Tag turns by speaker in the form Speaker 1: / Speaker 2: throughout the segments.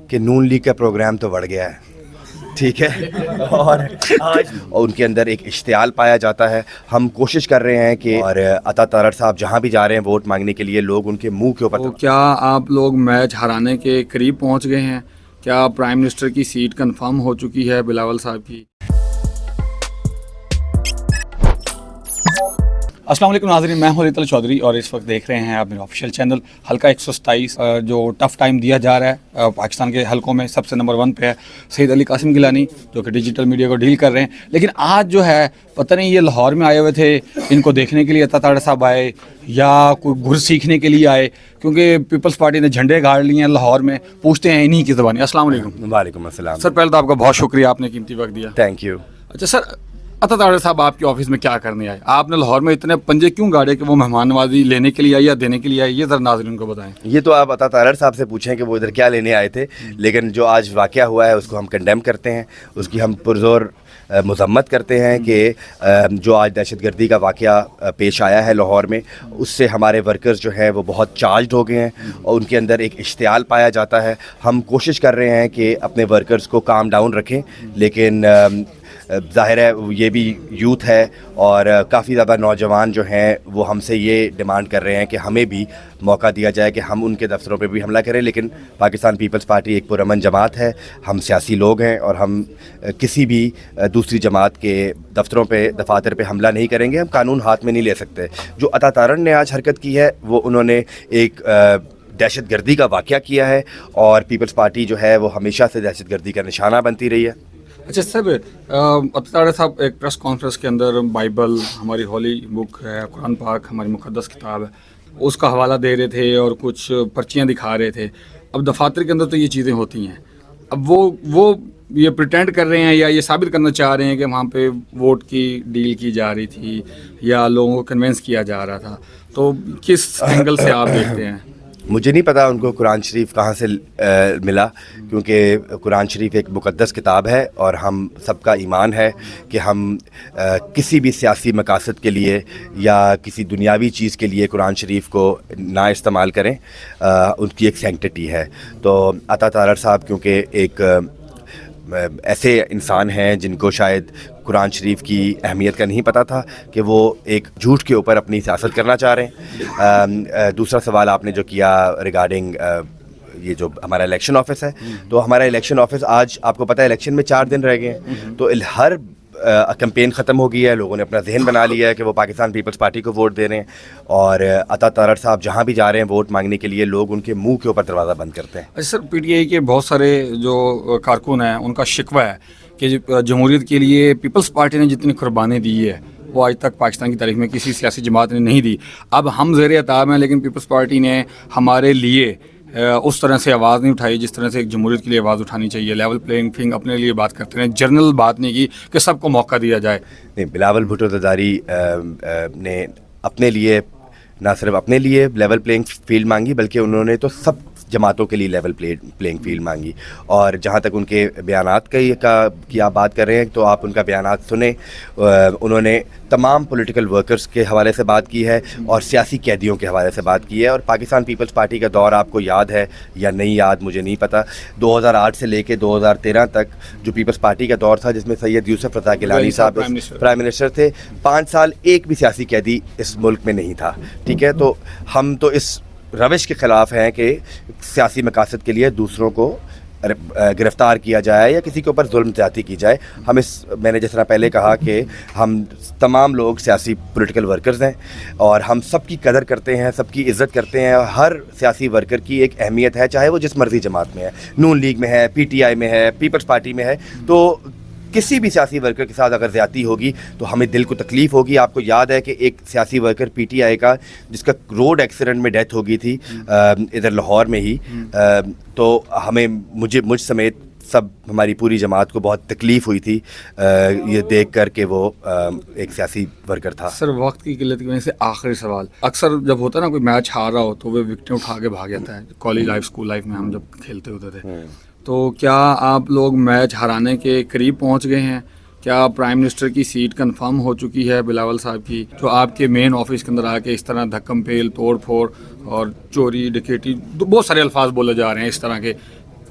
Speaker 1: کہ نون لیگ کا پروگرام تو بڑھ گیا ہے، ٹھیک ہے، اور آج ان کے اندر ایک اشتعال پایا جاتا ہے. ہم کوشش کر رہے ہیں کہ اور عطا تارڑ صاحب جہاں بھی جا رہے ہیں ووٹ مانگنے کے لیے، لوگ ان کے منہ کے اوپر.
Speaker 2: تو کیا آپ لوگ میچ ہرانے کے قریب پہنچ گئے ہیں؟ کیا پرائم منسٹر کی سیٹ کنفرم ہو چکی ہے بلاول صاحب کی؟ السلام علیکم ناظرین، میں ہوں ریتل چودھری اور اس وقت دیکھ رہے ہیں آپ میرے آفیشیل چینل حلقہ 127. جو ٹف ٹائم دیا جا رہا ہے پاکستان کے حلقوں میں، سب سے نمبر 1 پہ ہے سید علی قاسم گیلانی، جو کہ ڈیجیٹل میڈیا کو ڈیل کر رہے ہیں. لیکن آج جو ہے پتہ نہیں یہ لاہور میں آئے ہوئے تھے، ان کو دیکھنے کے لیے عطا تارڑ صاحب آئے یا کوئی گر سیکھنے کے لیے آئے، کیونکہ پیپلز پارٹی نے جھنڈے گاڑ لیے ہیں لاہور میں. پوچھتے ہیں انہی کی زبانی. السلام علیکم.
Speaker 1: وعلیکم السلام.
Speaker 2: سر پہلے تو آپ کا بہت شکریہ، آپ نے قیمتی وقت دیا.
Speaker 1: Thank you.
Speaker 2: اچھا سر، عطا تارڑ صاحب آپ کے آفس میں کیا کرنے آئے؟ آپ نے لاہور میں اتنے پنجے کیوں گاڑے کہ وہ مہمان نوازی لینے کے لیے آئے یا دینے کے لیے آئے؟ یہ ذرا ناظرین کو بتائیں.
Speaker 1: یہ تو آپ عطا تارڑ صاحب سے پوچھیں کہ وہ ادھر کیا لینے آئے تھے، لیکن جو آج واقعہ ہوا ہے اس کو ہم کنڈیم کرتے ہیں، اس کی ہم پرزور مذمت کرتے ہیں کہ جو آج دہشت گردی کا واقعہ پیش آیا ہے لاہور میں، اس سے ہمارے ورکرز جو ہیں وہ بہت چارجڈ ہو گئے ہیں اور ان کے اندر ایک اشتعال پایا جاتا ہے. ہم کوشش کر رہے ہیں کہ اپنے ورکرز کو کام ڈاؤن رکھیں، لیکن ظاہر ہے یہ بھی یوتھ ہے اور کافی زیادہ نوجوان جو ہیں وہ ہم سے یہ ڈیمانڈ کر رہے ہیں کہ ہمیں بھی موقع دیا جائے کہ ہم ان کے دفتروں پہ بھی حملہ کریں. لیکن پاکستان پیپلز پارٹی ایک پرامن جماعت ہے، ہم سیاسی لوگ ہیں اور ہم کسی بھی دوسری جماعت کے دفتروں پہ دفاتر پہ حملہ نہیں کریں گے. ہم قانون ہاتھ میں نہیں لے سکتے. جو عطا تارڑ نے آج حرکت کی ہے وہ انہوں نے ایک دہشت گردی کا واقعہ کیا ہے اور پیپلز پارٹی جو ہے وہ ہمیشہ سے دہشت گردی کا نشانہ بنتی رہی ہے.
Speaker 2: اچھا سر، عطا تارڑ صاحب ایک پریس کانفرنس کے اندر بائبل ہماری ہولی بک ہے، قرآن پاک ہماری مقدس کتاب ہے، اس کا حوالہ دے رہے تھے اور کچھ پرچیاں دکھا رہے تھے. اب دفاتر کے اندر تو یہ چیزیں ہوتی ہیں، اب وہ یہ پریٹینڈ کر رہے ہیں یا یہ ثابت کرنا چاہ رہے ہیں کہ وہاں پہ ووٹ کی ڈیل کی جا رہی تھی یا لوگوں کو کنونس کیا جا رہا تھا. تو کس اینگل سے آپ دیکھتے ہیں؟
Speaker 1: مجھے نہیں پتا ان کو قرآن شریف کہاں سے ملا، کیونکہ قرآن شریف ایک مقدس کتاب ہے اور ہم سب کا ایمان ہے کہ ہم کسی بھی سیاسی مقاصد کے لیے یا کسی دنیاوی چیز کے لیے قرآن شریف کو نہ استعمال کریں. ان کی ایک سینکٹٹی ہے. تو عطا تارڑ صاحب کیونکہ ایک ایسے انسان ہیں جن کو شاید قرآن شریف کی اہمیت کا نہیں پتہ تھا کہ وہ ایک جھوٹ کے اوپر اپنی سیاست کرنا چاہ رہے ہیں. دوسرا سوال آپ نے جو کیا ریگارڈنگ یہ جو ہمارا الیکشن آفس ہے، تو ہمارا الیکشن آفس آج آپ کو پتہ ہے الیکشن میں 4 دن رہ گئے ہیں، تو ہر کمپین ختم ہو گئی ہے. لوگوں نے اپنا ذہن بنا لیا ہے کہ وہ پاکستان پیپلز پارٹی کو ووٹ دے رہے ہیں اور عطا تارڑ صاحب جہاں بھی جا رہے ہیں ووٹ مانگنے کے لیے لوگ ان کے منہ کے اوپر دروازہ بند کرتے ہیں.
Speaker 2: اچھا سر، پی ٹی آئی کے بہت سارے جو کارکن ہیں ان کا شکوہ ہے کہ جمہوریت کے لیے پیپلز پارٹی نے جتنی قربانی دی ہے وہ آج تک پاکستان کی تاریخ میں کسی سیاسی جماعت نے نہیں دی. اب ہم زیر عتاب ہیں، لیکن پیپلز پارٹی نے ہمارے لیے اس طرح سے آواز نہیں اٹھائی جس طرح سے ایک جمہوریت کے لیے آواز اٹھانی چاہیے. لیول پلینگ فیلڈ اپنے لیے بات کرتے ہیں، جنرل بات نہیں کی کہ سب کو موقع دیا جائے.
Speaker 1: نہیں، بلاول بھٹو زرداری نے اپنے لیے نہ صرف اپنے لیے لیول پلینگ فیلڈ مانگی بلکہ انہوں نے تو سب جماعتوں کے لیے لیول پلینگ فیلڈ مانگی. اور جہاں تک ان کے بیانات کی آپ بات کر رہے ہیں تو آپ ان کا بیانات سنیں. انہوں نے تمام پولیٹیکل ورکرز کے حوالے سے بات کی ہے اور سیاسی قیدیوں کے حوالے سے بات کی ہے. اور پاکستان پیپلز پارٹی کا دور آپ کو یاد ہے یا نہیں یاد مجھے نہیں پتہ. 2008 سے لے کے 2013 تک جو پیپلز پارٹی کا دور تھا جس میں سید یوسف رضا گیلانی صاحب پرائم منسٹر تھے، 5 سال ایک بھی سیاسی قیدی اس ملک میں نہیں تھا. ٹھیک ہے، تو ہم تو اس روش کے خلاف ہیں کہ سیاسی مقاصد کے لیے دوسروں کو گرفتار کیا جائے یا کسی کے اوپر ظلم زیادتی کی جائے. میں نے جس طرح پہلے کہا کہ ہم تمام لوگ سیاسی پولیٹیکل ورکرز ہیں اور ہم سب کی قدر کرتے ہیں، سب کی عزت کرتے ہیں. ہر سیاسی ورکر کی ایک اہمیت ہے، چاہے وہ جس مرضی جماعت میں ہے، نون لیگ میں ہے، پی ٹی آئی میں ہے، پیپلز پارٹی میں ہے. تو کسی بھی سیاسی ورکر کے ساتھ اگر زیادتی ہوگی تو ہمیں دل کو تکلیف ہوگی. آپ کو یاد ہے کہ ایک سیاسی ورکر پی ٹی آئی کا جس کا روڈ ایکسیڈنٹ میں ڈیتھ ہو گئی تھی ادھر لاہور میں ہی، تو مجھ سمیت سب ہماری پوری جماعت کو بہت تکلیف ہوئی تھی یہ دیکھ کر کہ وہ ایک سیاسی ورکر تھا.
Speaker 2: سر وقت کی قلت کی وجہ سے آخری سوال، اکثر جب ہوتا ہے نا کوئی میچ ہار رہا ہو تو وہ وکٹیں اٹھا کے بھاگ جاتا ہے. کالج لائف اسکول لائف میں ہم جب کھیلتے ہوتے تھے، تو کیا آپ لوگ میچ ہرانے کے قریب پہنچ گئے ہیں؟ کیا پرائم منسٹر کی سیٹ کنفرم ہو چکی ہے بلاول صاحب کی، جو آپ کے مین آفس کے اندر آ کے اس طرح دھکم پیل، توڑ پھوڑ اور چوری ڈکیٹی، بہت سارے الفاظ بولے جا رہے ہیں اس طرح کے،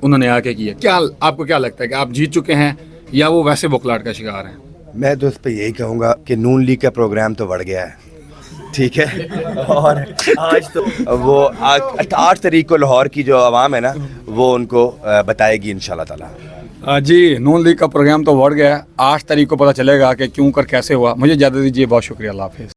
Speaker 2: انہوں نے آ کے کیا. کیا آپ کو کیا لگتا ہے کہ آپ جیت چکے ہیں یا وہ ویسے بوکھلاہٹ کا شکار ہیں؟
Speaker 1: میں تو اس پہ یہی کہوں گا کہ نون لیگ کا پروگرام تو بڑھ گیا ہے, ٹھیک ہے, اور آج تو وہ 8 تاریخ کو لاہور کی جو عوام ہے نا وہ ان کو بتائے گی انشاءاللہ تعالیٰ.
Speaker 2: جی نون لیگ کا پروگرام تو بڑھ گیا ہے, 8 تاریخ کو پتہ چلے گا کہ کیوں کر کیسے ہوا. مجھے اجازت دیجیے, بہت شکریہ, اللہ حافظ.